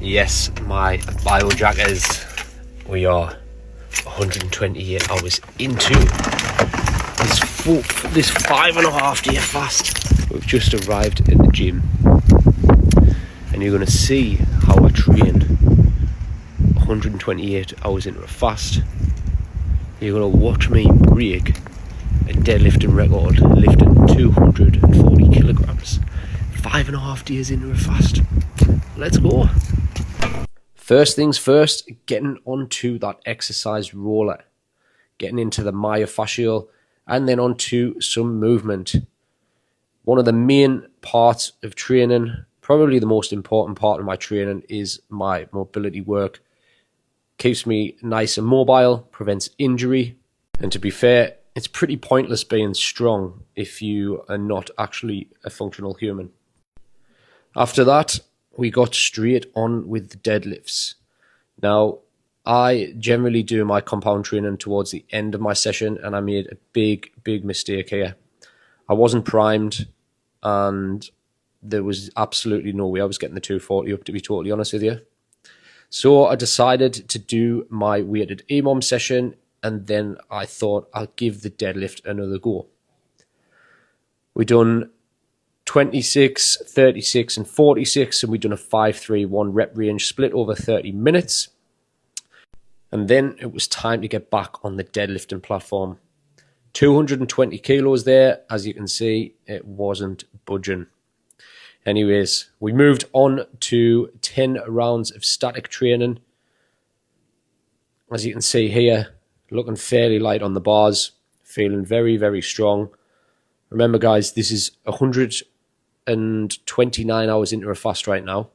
Yes, my biojackers, we are 128 hours into this 5.5 day fast. We've just arrived at the gym and you're going to see how I trained 128 hours into a fast. You're going to watch me break a deadlifting record, lifting 240 kilograms 5.5 days into a fast. Let's go. First things first, getting onto that exercise roller, getting into the myofascial, and then onto some movement. One of the main parts of training, probably the most important part of my training, is my mobility work. Keeps me nice and mobile, prevents injury, and to be fair, it's pretty pointless being strong if you are not actually a functional human. After that, we got straight on with the deadlifts. Now, I generally do my compound training towards the end of my session, and I made a big mistake here. I wasn't primed, and there was absolutely no way I was getting the 240 up, to be totally honest with you. So I decided to do my weighted EMOM session, and then I thought I'll give the deadlift another go. We done 26, 36 and 46, and we've done a 5-3-1 rep range split over 30 minutes. And then it was time to get back on the deadlifting platform. 220 kilos there. As you can see, it wasn't budging. Anyways, we moved on to 10 rounds of static training. As you can see here, looking fairly light on the bars, feeling very strong. Remember guys, this is 129 hours into a fast right now.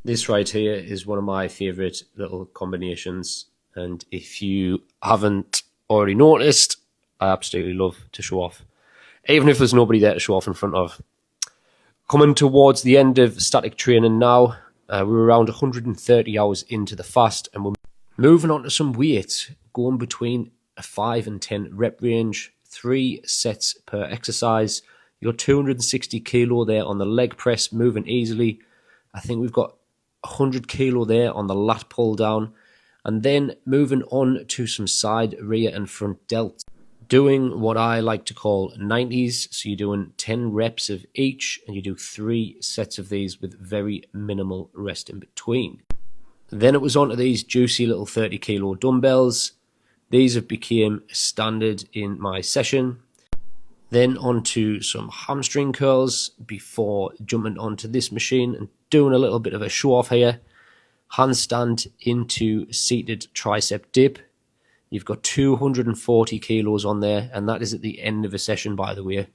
This right here is one of my favorite little combinations, and if you haven't already noticed, I absolutely love to show off, even if there's nobody there to show off in front of. Coming towards the end of static training now, we're around 130 hours into the fast, and we're moving on to some weights, going between a 5 and 10 rep range, 3 sets per exercise. You got 260 kilo there on the leg press, moving easily. I think we've got 100 kilo there on the lat pull down, and then moving on to some side, rear and front delts. Doing what I like to call 90s, so you're doing 10 reps of each, and you do 3 sets of these with very minimal rest in between. Then it was on to these juicy little 30 kilo dumbbells. These have become standard in my session. Then onto some hamstring curls before jumping onto this machine and doing a little bit of a show off here. Handstand into seated tricep dip. You've got 240 kilos on there, and that is at the end of a session, by the way.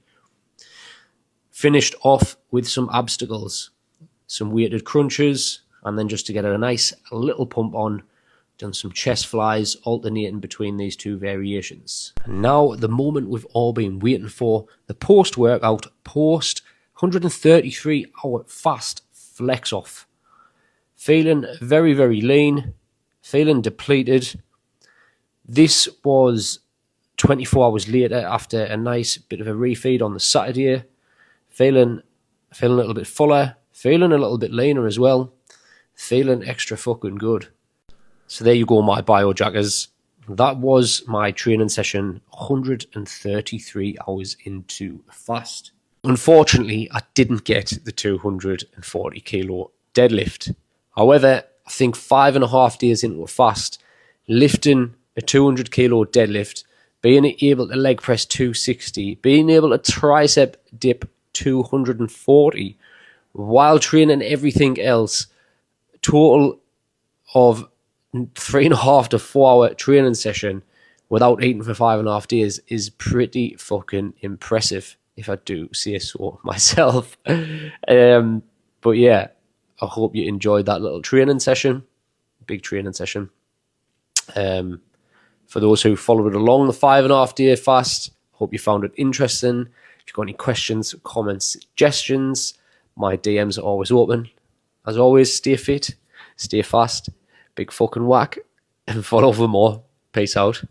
Finished off with some obstacles, some weighted crunches, and then just to get a nice little pump on, done some chest flies alternating between these two variations. And now the moment we've all been waiting for, the post-workout, post 133 hour fast flex off. Feeling very lean, feeling depleted. This was 24 hours later after a nice bit of a refeed on the Saturday. Feeling a little bit fuller, feeling a little bit leaner as well, feeling extra fucking good. So there you go, my biojackers. That was my training session, 133 hours into fast. Unfortunately, I didn't get the 240 kilo deadlift. However, I think 5.5 days into a fast, lifting a 200 kilo deadlift, being able to leg press 260, being able to tricep dip 240, while training everything else, total of 3.5 to 4 hour training session without eating for 5.5 days is pretty fucking impressive, if I do say so myself. But yeah, I hope you enjoyed that little training session, big training session. For those who followed along the 5.5 day fast, hope you found it interesting. If you've got any questions, comments, suggestions, my DMs are always open. As always, stay fit, stay fast, big fucking whack, and follow for more. Peace out.